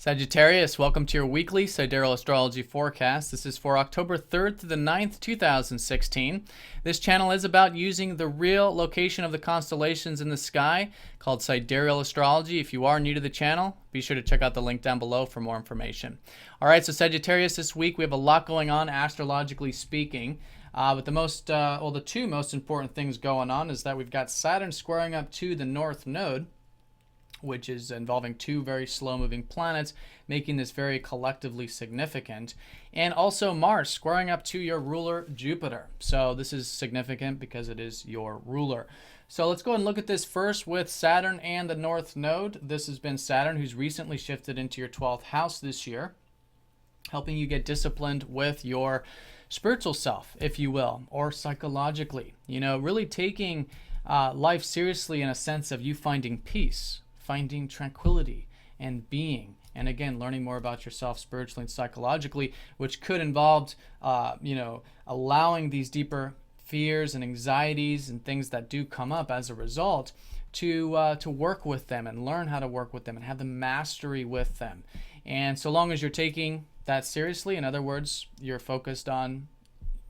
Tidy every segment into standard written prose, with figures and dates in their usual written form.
Sagittarius, welcome to your weekly Sidereal Astrology forecast. This is for October 3rd to the 9th, 2016. This channel is about using the real location of the constellations in the sky, called Sidereal Astrology. If you are new to the channel, be sure to check out the link down below for more information. All right, so Sagittarius, this week we have a lot going on astrologically speaking. But the two most important things going on is that we've got Saturn squaring up to the North Node, which is involving two very slow-moving planets, making this very collectively significant. And also Mars squaring up to your ruler, Jupiter. So this is significant because it is your ruler. So let's go ahead and look at this first with Saturn and the North Node. This has been Saturn, who's recently shifted into your 12th house this year, helping you get disciplined with your spiritual self, if you will, or psychologically. You know, really taking life seriously in a sense of you finding peace, finding tranquility and being, and again learning more about yourself spiritually and psychologically, which could involve allowing these deeper fears and anxieties and things that do come up as a result to work with them and learn how to work with them and have the mastery with them. And so long as you're taking that seriously, in other words, you're focused on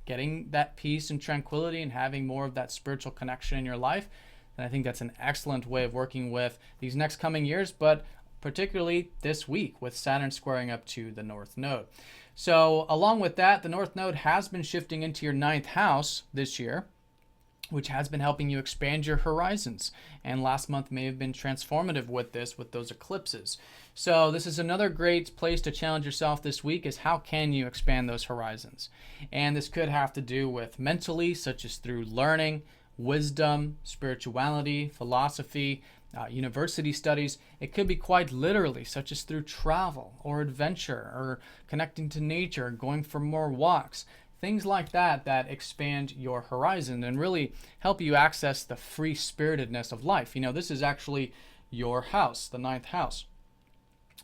getting that peace and tranquility and having more of that spiritual connection in your life, and I think that's an excellent way of working with these next coming years, but particularly this week with Saturn squaring up to the North Node. So along with that, the North Node has been shifting into your 9th house this year, which has been helping you expand your horizons. And last month may have been transformative with this, with those eclipses. So this is another great place to challenge yourself this week, is how can you expand those horizons? And this could have to do with mentally, such as through learning, wisdom, spirituality, philosophy, university studies. It could be quite literally, such as through travel or adventure or connecting to nature, going for more walks, things like that that expand your horizon and really help you access the free-spiritedness of life. You know, this is actually your house, the 9th house.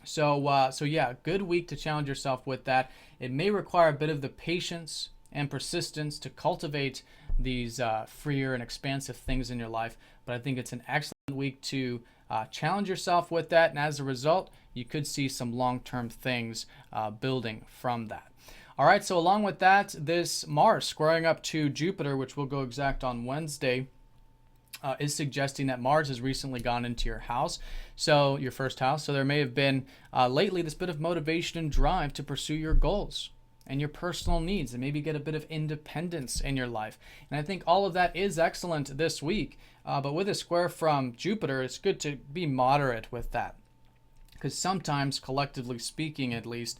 So yeah, good week to challenge yourself with that. It may require a bit of the patience and persistence to cultivate these freer and expansive things in your life, but I think it's an excellent week to challenge yourself with that, and as a result, you could see some long-term things building from that. All right, so along with that, this Mars squaring up to Jupiter, which will go exact on Wednesday, is suggesting that Mars has recently gone into your house, so your first house. So there may have been lately this bit of motivation and drive to pursue your goals and your personal needs and maybe get a bit of independence in your life. And I think all of that is excellent this week. But with a square from Jupiter, it's good to be moderate with that. Because sometimes, collectively speaking at least,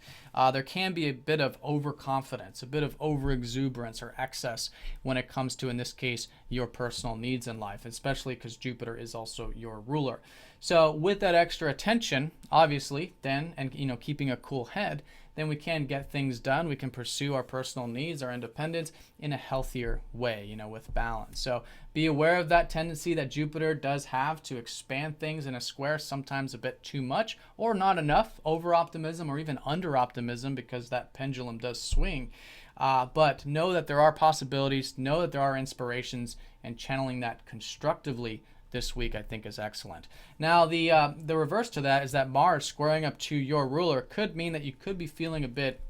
there can be a bit of overconfidence, a bit of overexuberance or excess when it comes to, in this case, your personal needs in life, especially because Jupiter is also your ruler. So with that extra attention, obviously, then, and keeping a cool head, then we can get things done. We can pursue our personal needs, our independence in a healthier way, with balance. So be aware of that tendency that Jupiter does have to expand things in a square, sometimes a bit too much or not enough, over-optimism or even under-optimism, because that pendulum does swing. But know that there are possibilities, know that there are inspirations, and channeling that constructively this week I think is excellent. Now the reverse to that is that Mars squaring up to your ruler could mean that you could be feeling a bit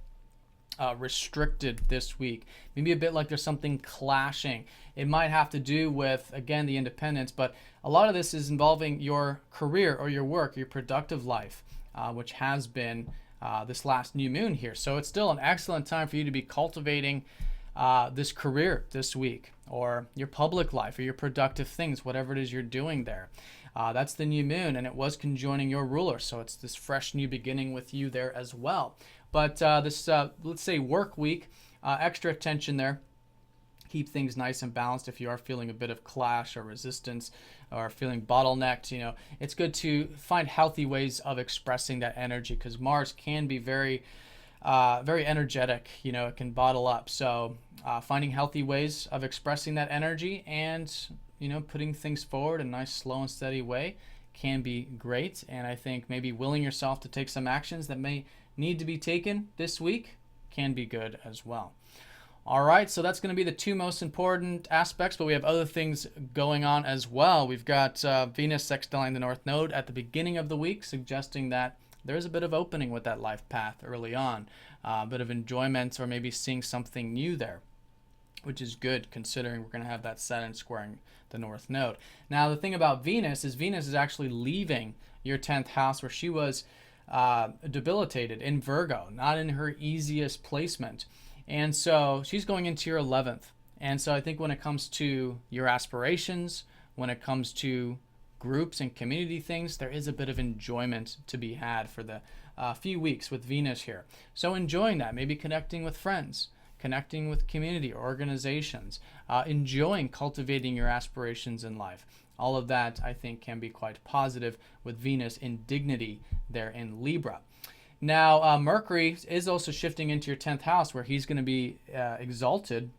restricted this week. Maybe a bit like there's something clashing. It might have to do with, again, the independence, but a lot of this is involving your career or your work, your productive life, which has been this last new moon here. So it's still an excellent time for you to be cultivating this career this week, or your public life, or your productive things, whatever it is you're doing there. That's the new moon, and it was conjoining your ruler, so it's this fresh new beginning with you there as well. But this, let's say, work week, extra attention there. Keep things nice and balanced. If you are feeling a bit of clash or resistance or feeling bottlenecked, it's good to find healthy ways of expressing that energy, because Mars can be very energetic. It can bottle up. So finding healthy ways of expressing that energy and putting things forward in a nice, slow and steady way can be great. And I think maybe willing yourself to take some actions that may need to be taken this week can be good as well. All right, so that's going to be the two most important aspects, but we have other things going on as well. We've got Venus sextiling the North Node at the beginning of the week, suggesting that there's a bit of opening with that life path early on, a bit of enjoyment, or maybe seeing something new there, which is good considering we're going to have that Saturn squaring the North Node. Now, the thing about Venus is actually leaving your 10th house, where she was debilitated in Virgo, not in her easiest placement. And so she's going into your 11th. And so I think when it comes to your aspirations, when it comes to groups and community things, there is a bit of enjoyment to be had for the few weeks with Venus here. So enjoying that, maybe connecting with friends, connecting with community or organizations, enjoying cultivating your aspirations in life. All of that, I think, can be quite positive with Venus in dignity there in Libra. Now, Mercury is also shifting into your 10th house, where he's going to be exalted.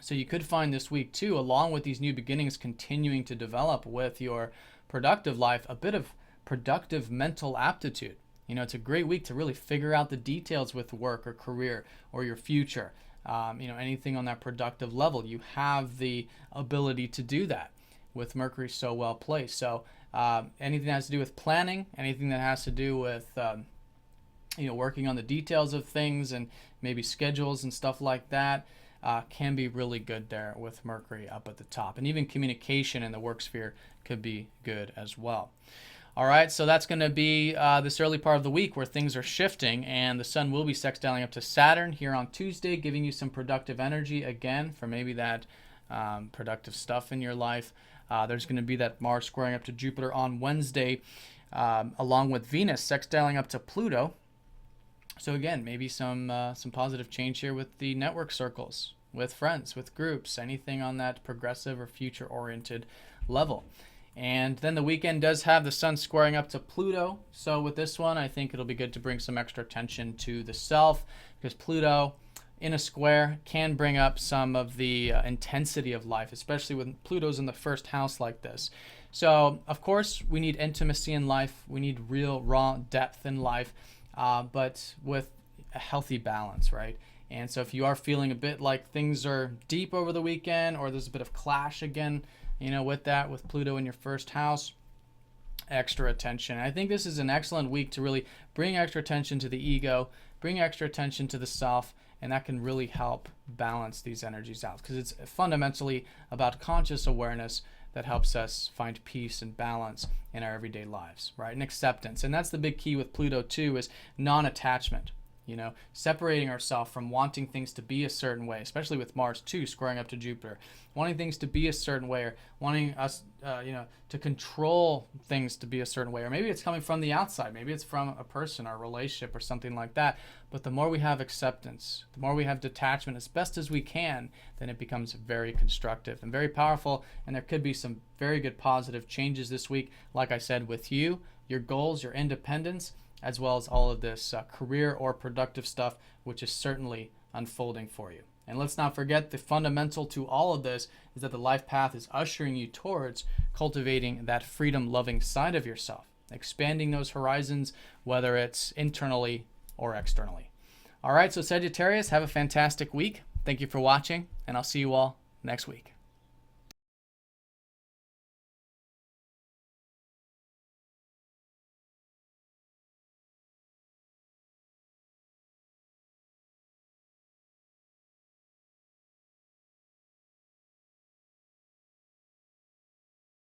So you could find this week, too, along with these new beginnings continuing to develop with your productive life, a bit of productive mental aptitude. You know, it's a great week to really figure out the details with work or career or your future. Anything on that productive level, you have the ability to do that with Mercury so well placed. So anything that has to do with planning, anything that has to do with working on the details of things and maybe schedules and stuff like that, can be really good there with Mercury up at the top. And even communication in the work sphere could be good as well. All right, so that's going to be this early part of the week where things are shifting, and the sun will be sextiling up to Saturn here on Tuesday, giving you some productive energy again for maybe that productive stuff in your life. There's going to be that Mars squaring up to Jupiter on Wednesday, along with Venus sextiling up to Pluto. So again, maybe some positive change here with the network circles, with friends, with groups, anything on that progressive or future-oriented level. And then the weekend does have the sun squaring up to Pluto. So with this one, I think it'll be good to bring some extra attention to the self, because Pluto in a square can bring up some of the intensity of life, especially when Pluto's in the first house like this. So, of course, we need intimacy in life. We need real, raw depth in life, but with a healthy balance, right? And so if you are feeling a bit like things are deep over the weekend, or there's a bit of clash again, with Pluto in your first house, extra attention. I think this is an excellent week to really bring extra attention to the ego, bring extra attention to the self, and that can really help balance these energies out, because it's fundamentally about conscious awareness that helps us find peace and balance in our everyday lives, right? And acceptance. And that's the big key with Pluto too, is non-attachment. Separating ourselves from wanting things to be a certain way, especially with Mars too squaring up to Jupiter, wanting things to be a certain way, or wanting us, to control things to be a certain way, or maybe it's coming from the outside, maybe it's from a person or a relationship or something like that. But the more we have acceptance, the more we have detachment as best as we can, then it becomes very constructive and very powerful. And there could be some very good positive changes this week, like I said, with you, your goals, your independence, as well as all of this career or productive stuff, which is certainly unfolding for you. And let's not forget, the fundamental to all of this is that the life path is ushering you towards cultivating that freedom-loving side of yourself, expanding those horizons, whether it's internally or externally. All right, so Sagittarius, have a fantastic week. Thank you for watching, and I'll see you all next week.